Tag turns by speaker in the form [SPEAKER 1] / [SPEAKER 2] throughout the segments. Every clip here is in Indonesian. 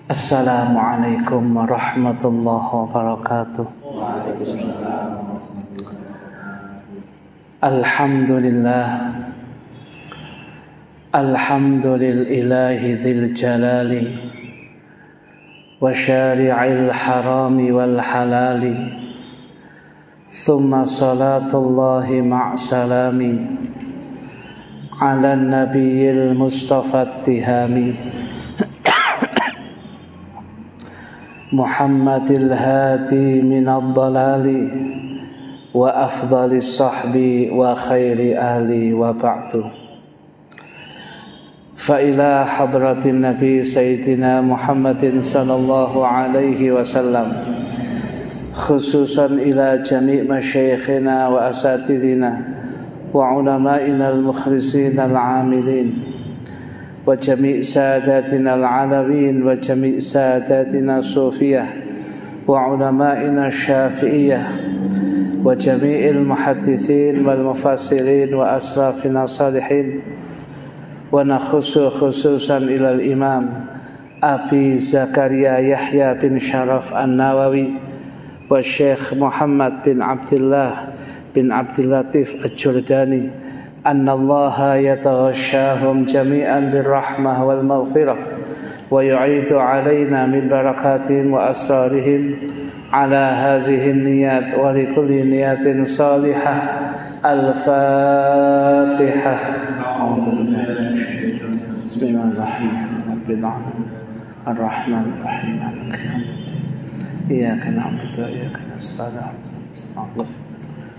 [SPEAKER 1] Assalamualaikum warahmatullahi wabarakatuh. Alhamdulillah, alhamdulillahi dzil jalali wa syari'il harami wal halali, thumma salatullahi ma'salami ala nabiyil mustafa tihami Muhammadil hadi minad dalali wa afdalis sahbi wa khairi ahli wa ba'du. Fa ila hadratin nabi sayyidina Muhammadin sallallahu alaihi wasallam, khususan ila jami' masyayikhina wa asatidina wa ulama'ina al-mukhlisin al-amilin wa jami' sadatina al-alawin wa jami' sadatina sufiyah wa ulama'ina syafi'iyah wa jami'il muhaddithin wal mufassirin wa asrafina salihin, wa nakhusu khususan ilal imam Abi Zakaria Yahya bin Sharaf An-Nawawi wa Syekh Muhammad bin Abdullah bin Abdillatif Al-Jurdani, annallaha yataghashahum jami'an birrahmah wal maghfirah wa yu'idu alaina min barakatihim wa asrarihim ala hadhihi niyat wa likulli niyatin salihah. Al-Fatihah. Bismillahirrahmanirrahim. Ar-Rahmanir-Rahim. Iyyaka na'budu wa iyyaka nasta'in.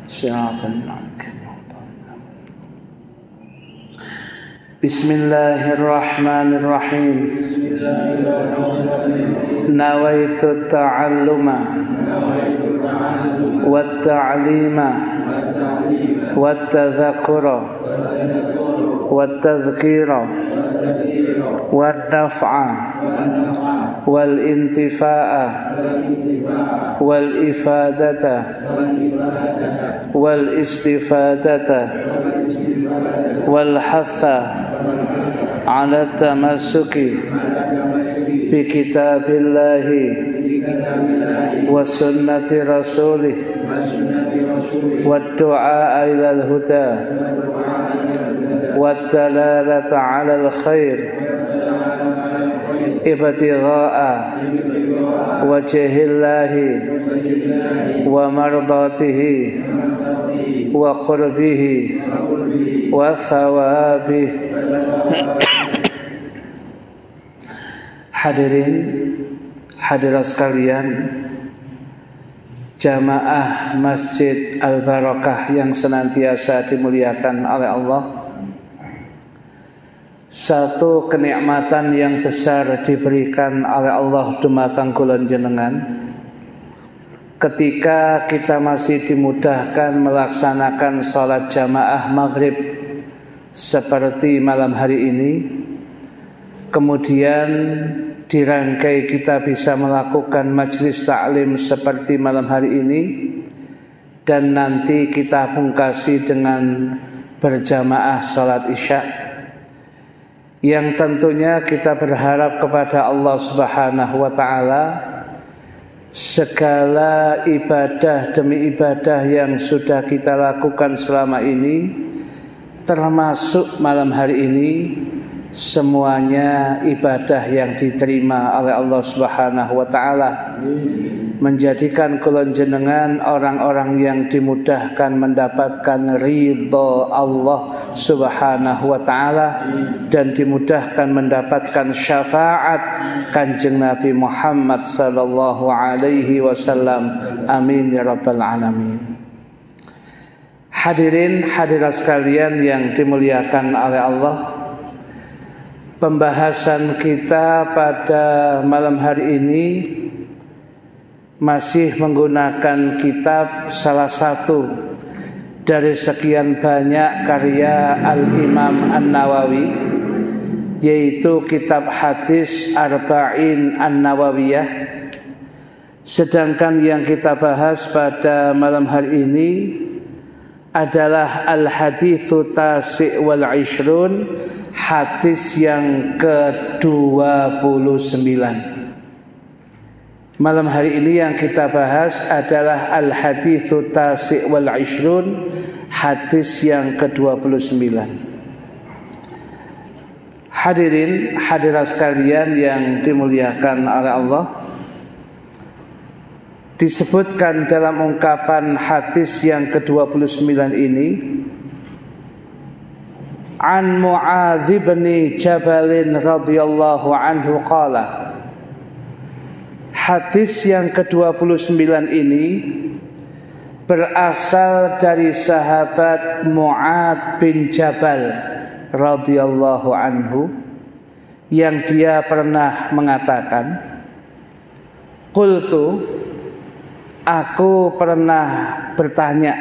[SPEAKER 1] Shiratal ladzina Bismillahirrahmanirrahim. Nawaitu ta'alluma wat-ta'lima wat-tadhakkura wat-tadhkira wat-naf'a wal-intifa'a wal-ifadata wal-istifadata wal-hatha ala tamassuki bi kitabillahi wa sunnati rasulih wa du'a ilal huda wa dalalata ala al-khair ibtigha'a wajhillahi wa mardatihi wa qurbihi wa thawabihi. Hadirin hadirat sekalian, jamaah Masjid Al-Barakah yang senantiasa dimuliakan oleh Allah, satu kenikmatan yang besar diberikan oleh Allah dumateng kula jenengan ketika kita masih dimudahkan melaksanakan sholat jamaah maghrib seperti malam hari ini, kemudian dirangkai kita bisa melakukan majlis taklim seperti malam hari ini, dan nanti kita pungkasi dengan berjamaah sholat isya, yang tentunya kita berharap kepada Allah Subhanahu wa ta'ala segala ibadah demi ibadah yang sudah kita lakukan selama ini, termasuk malam hari ini, semuanya ibadah yang diterima oleh Allah Subhanahu wa ta'ala, menjadikan kula jenengan orang-orang yang dimudahkan mendapatkan ridha Allah Subhanahu wa ta'ala dan dimudahkan mendapatkan syafaat Kanjeng Nabi Muhammad sallallahu alaihi wasallam. Amin ya rabbal alamin. Hadirin hadirat sekalian yang dimuliakan oleh Allah, pembahasan kita pada malam hari ini masih menggunakan kitab salah satu dari sekian banyak karya Al-Imam An-Nawawi, yaitu kitab hadis Arba'in An-Nawawiyah. Sedangkan yang kita bahas pada malam hari ini adalah Al-Hadithu Tasi' wal Ishrun, hadis yang ke-29. Malam hari ini yang kita bahas adalah Al-Hadithu Tasi' wal Ishrun, hadis yang ke-29. Hadirin hadirat sekalian yang dimuliakan oleh Allah, disebutkan dalam ungkapan hadis yang ke-29 ini, An Mu'adz bin Jabal radhiyallahu anhu qala. Hadis yang ke-29 ini berasal dari sahabat Mu'adz bin Jabal radhiyallahu anhu, yang dia pernah mengatakan, qultu, aku pernah bertanya,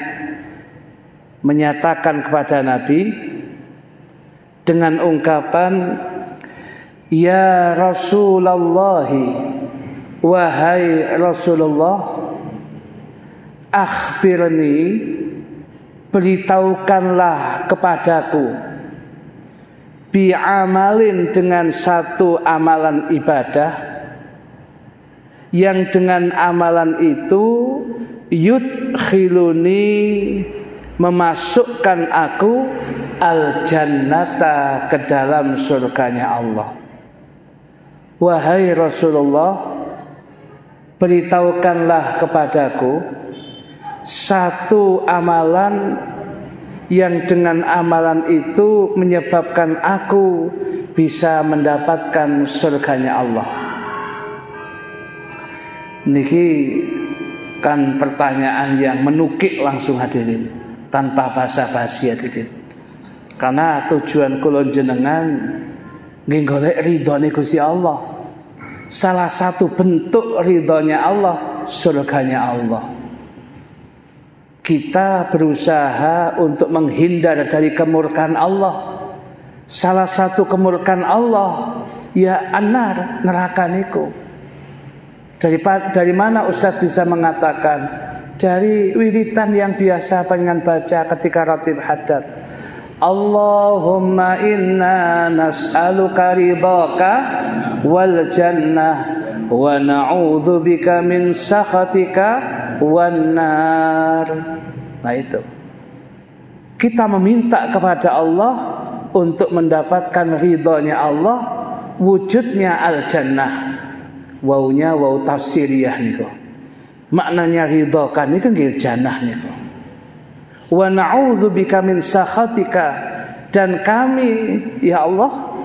[SPEAKER 1] menyatakan kepada Nabi dengan ungkapan, ya Rasulullah, wahai Rasulullah, akhbirni, beritahukanlah kepadaku, bi'amalin, dengan satu amalan ibadah, yang dengan amalan itu yudkhiluni, memasukkan aku al-jannata, ke dalam surganya Allah. Wahai Rasulullah, beritahukanlah kepadaku satu amalan yang dengan amalan itu menyebabkan aku bisa mendapatkan surganya Allah. Niki kan pertanyaan yang menukik langsung hadirin, tanpa basa-basi hadirin. Karena tujuan kula jenengan nggih golek ridhone Gusti Allah. Salah satu bentuk ridhonya Allah, surganya Allah. Kita berusaha untuk menghindar dari kemurkaan Allah. Salah satu kemurkaan Allah ya anar, neraka niku. Dari mana Ustaz bisa mengatakan? Dari wiritan yang biasa panjenengan baca ketika ratib hadar. Allahumma inna nas'aluka ridhaka wal jannah wa na'udzubika min sakhatika wan nar. Nah itu, kita meminta kepada Allah untuk mendapatkan ridhonya Allah, wujudnya al-jannah. Waunya wau tafsiriyah niku, maknanya ridhokan niku nggih jannah niku. Wa na'udzubika min sakhatika, dan kami ya Allah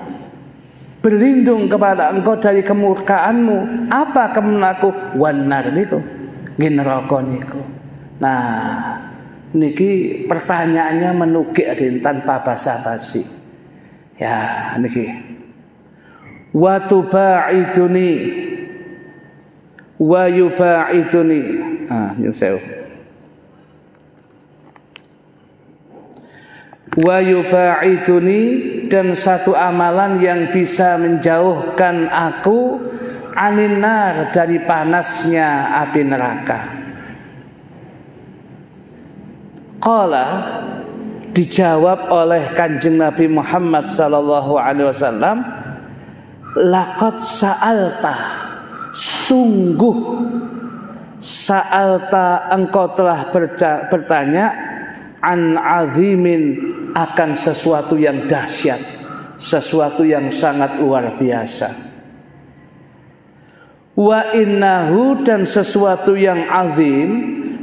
[SPEAKER 1] berlindung kepada Engkau dari kemurkaanmu. Apa kemenaku? Wanar niku, nggih neraka niku. Nah, niki pertanyaannya menukik adin, tanpa basa-basi. Ya niki. Wa tubaiduni wa yubaiduni. Nyesel. Wa yubaiduni, dan satu amalan yang bisa menjauhkan aku aninar, dari panasnya api neraka. Qala, dijawab oleh Kanjeng Nabi Muhammad sallallahu alaihi wasallam, laqad sa'alta, sungguh sa'alta, engkau telah bertanya, an azimin, akan sesuatu yang dahsyat, sesuatu yang sangat luar biasa. Wa innahu, dan sesuatu yang azim,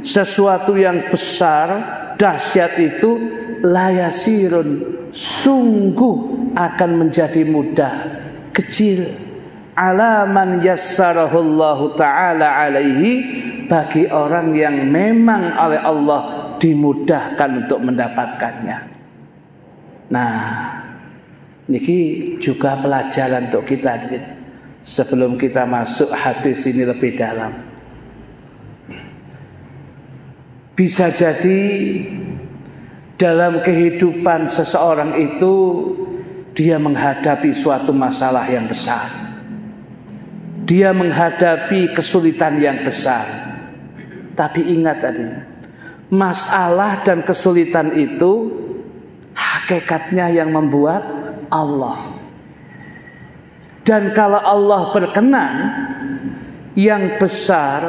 [SPEAKER 1] sesuatu yang besar, dahsyat itu layasirun, sungguh akan menjadi mudah, kecil, alaman yassarahullahu ta'ala alaihi, bagi orang yang memang oleh Allah dimudahkan untuk mendapatkannya. Nah, niki juga pelajaran untuk kita sebelum kita masuk hadis ini lebih dalam. Bisa jadi dalam kehidupan seseorang itu dia menghadapi suatu masalah yang besar, dia menghadapi kesulitan yang besar. Tapi ingat tadi, masalah dan kesulitan itu hakikatnya yang membuat Allah. Dan kalau Allah berkenan, yang besar,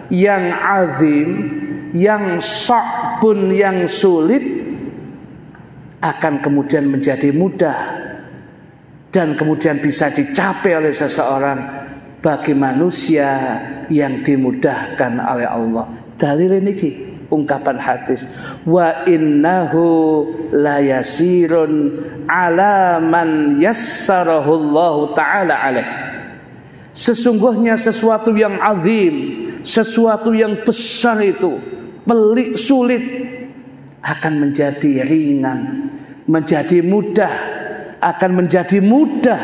[SPEAKER 1] yang azim, yang sa'bun, yang sulit akan kemudian menjadi mudah dan kemudian bisa dicapai oleh seseorang bagi manusia yang dimudahkan oleh Allah. Dalil ini ungkapan hadis, wa innahu la yasirun ala man yassarahu Allah taala alaih. Sesungguhnya sesuatu yang azim, sesuatu yang besar itu, pelik, sulit, akan menjadi ringan, menjadi mudah, akan menjadi mudah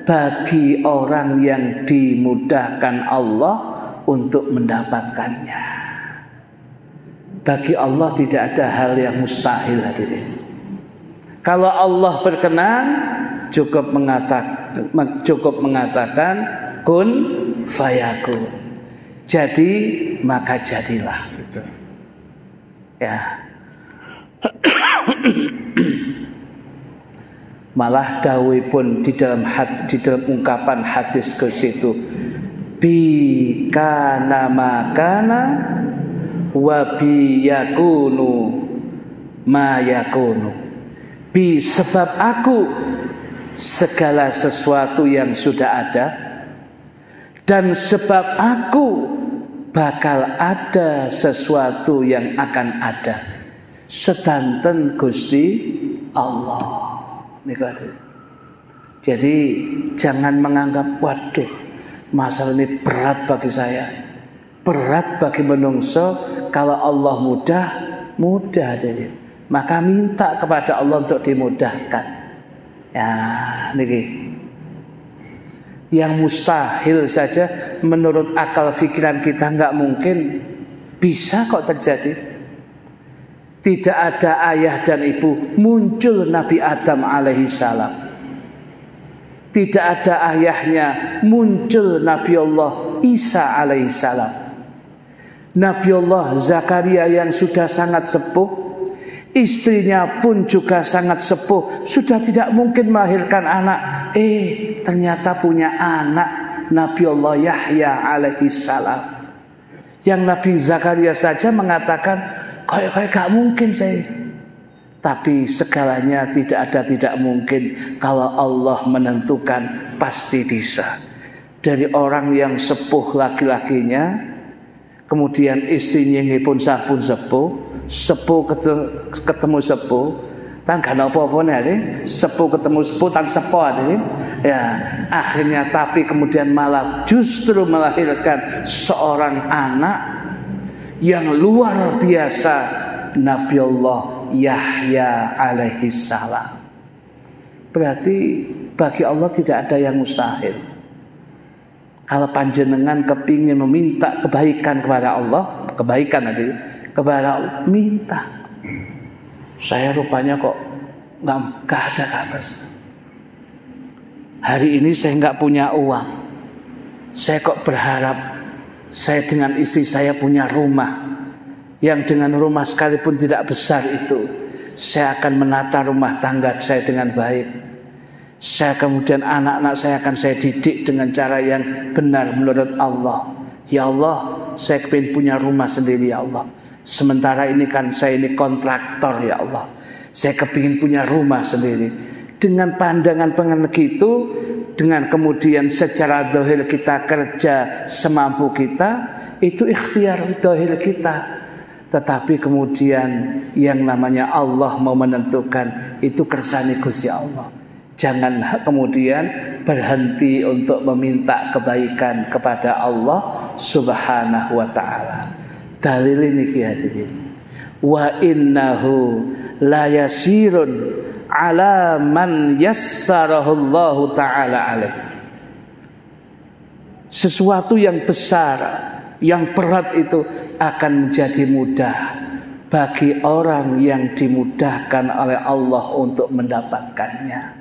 [SPEAKER 1] bagi orang yang dimudahkan Allah untuk mendapatkannya. Bagi Allah tidak ada hal yang mustahil, hadirin. Kalau Allah berkenan, cukup mengatakan kun fayakun. Jadi maka jadilah. Gitu. Ya. Malah dawuh pun di dalam ungkapan hadis ke situ, bi kana makana wa bi yakunu ma yakunu. Bi sebab aku segala sesuatu yang sudah ada, dan sebab aku bakal ada sesuatu yang akan ada. Sedanten Gusti Allah. Jadi jangan menganggap waduh masalah ini berat bagi saya, berat bagi menungso. Kalau Allah mudah jadi, maka minta kepada Allah untuk dimudahkan. Ya, niki yang mustahil saja menurut akal pikiran kita nggak mungkin, bisa kok terjadi. Tidak ada ayah dan ibu, muncul Nabi Adam alaihi salam. Tidak ada ayahnya, muncul Nabi Allah Isa alaihi salam. Nabi Allah Zakaria yang sudah sangat sepuh, istrinya pun juga sangat sepuh, sudah tidak mungkin melahirkan anak. Ternyata punya anak, Nabi Allah Yahya alaihi salam. Yang Nabi Zakaria saja mengatakan, kayak gak mungkin saya. Tapi segalanya tidak mungkin. Kalau Allah menentukan pasti bisa. Dari orang yang sepuh laki-lakinya, kemudian istrinya pun sampun sepuh ketemu sepuh, tan gak apa-apa nih, sepuh ketemu sepuh tan sepuh nih. Ya, akhirnya tapi kemudian malah justru melahirkan seorang anak yang luar biasa, Nabi Allah Yahya alaihi salam. Berarti bagi Allah tidak ada yang mustahil. Kalau panjenengan kepingin meminta kebaikan kepada Allah, kepada Allah, minta. Saya rupanya kok nggak ada kabar. Hari ini saya nggak punya uang. Saya kok berharap saya dengan istri saya punya rumah, yang dengan rumah sekalipun tidak besar itu, saya akan menata rumah tangga saya dengan baik. Saya kemudian anak-anak saya akan saya didik dengan cara yang benar menurut Allah. Ya Allah, saya ingin punya rumah sendiri ya Allah. Sementara ini kan saya ini kontraktor ya Allah. Saya kepingin punya rumah sendiri. Dengan pandangan begitu, dengan kemudian secara zahir kita kerja semampu kita, itu ikhtiar zahir kita. Tetapi kemudian yang namanya Allah mau menentukan, itu kersane Gusti Allah. Jangan kemudian berhenti untuk meminta kebaikan kepada Allah Subhanahu wa ta'ala. Dalil ini hadirin, wa innahu la yasirun ala man yassarahullahu ta'ala alaih. Sesuatu yang besar, yang berat itu akan menjadi mudah bagi orang yang dimudahkan oleh Allah untuk mendapatkannya.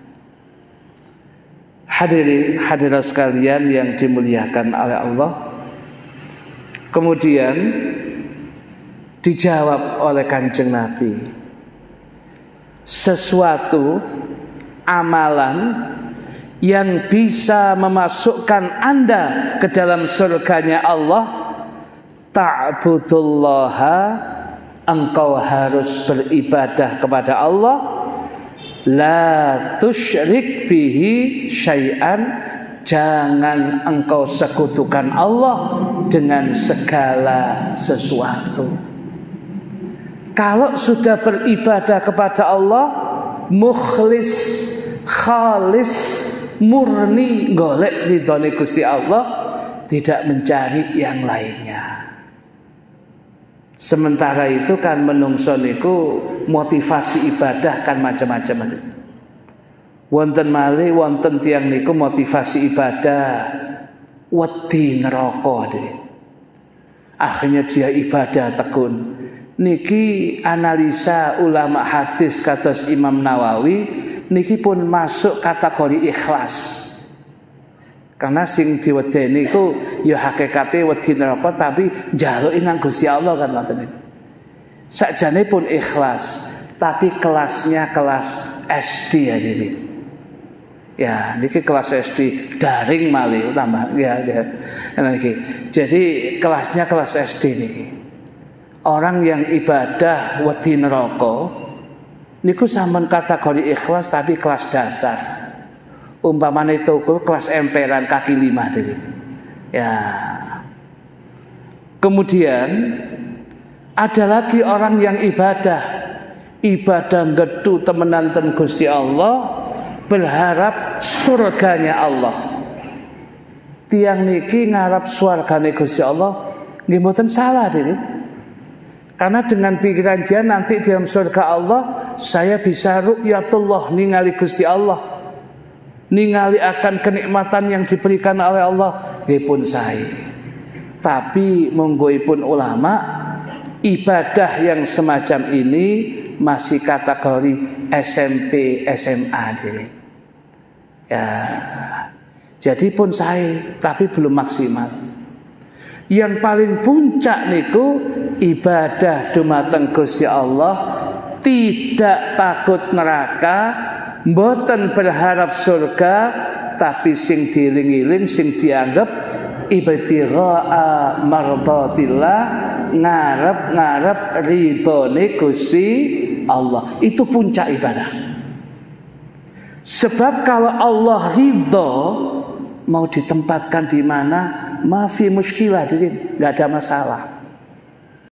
[SPEAKER 1] Hadirin hadirat sekalian yang dimuliakan oleh Allah. Kemudian dijawab oleh Kanjeng Nabi, sesuatu amalan yang bisa memasukkan Anda ke dalam surganya Allah, ta'budullaha, engkau harus beribadah kepada Allah, la tusyrik bihi syai'an, jangan engkau sekutukan Allah dengan segala sesuatu. Kalau sudah beribadah kepada Allah, mukhlis, khalis, murni, golek ridhone Gusti Allah, tidak mencari yang lainnya. Sementara itu kan menungso niku motivasi ibadah kan macam-macam. Wonten malih wonten tiyang niku motivasi ibadah wedi neraka dhewe. Akhirnya dia ibadah tekun. Niki analisa ulama hadis kados Imam Nawawi niki pun masuk kategori ikhlas. Karena sing diwedeni iku ya hakikate wedi neraka tapi njaluki nang Gusti Allah kan ngoten niku. Sakjane pun ikhlas, tapi kelasnya kelas SD ya jadi. Ya, niki kelas SD daring malih tambah ya. Niki. Jadi kelasnya kelas SD niki. Orang yang ibadah wedi neraka niku sampun kategori ikhlas tapi kelas dasar. Umpamane toko kelas emperan kaki 5 dhewe. Ya. Kemudian ada lagi orang yang ibadah getu temenan ten Gusti Allah, berharap surganya Allah. Tiang niki ngarep surgane Gusti Allah nggih mboten salah dhewe. Karena dengan pikiran dia nanti dalam surga Allah, saya bisa ru'yatullah, ningali Gusti Allah, ningali akan kenikmatan yang diberikan oleh Allah, nggih saya. Tapi monggoipun ulama, ibadah yang semacam ini masih kategori SMP, SMA diri. Ya, jadi pun saya, tapi belum maksimal. Yang paling puncak niku ibadah dumateng Gusti Allah, tidak takut neraka, mboten berharap surga, tapi sing dieling-eling, sing dianggap ibtigha'a mardatillah, ngarep-ngarep ridhone Gusti Allah. Itu puncak ibadah. Sebab kalau Allah ridho, mau ditempatkan di mana, mafi muskilah, nggak ada masalah.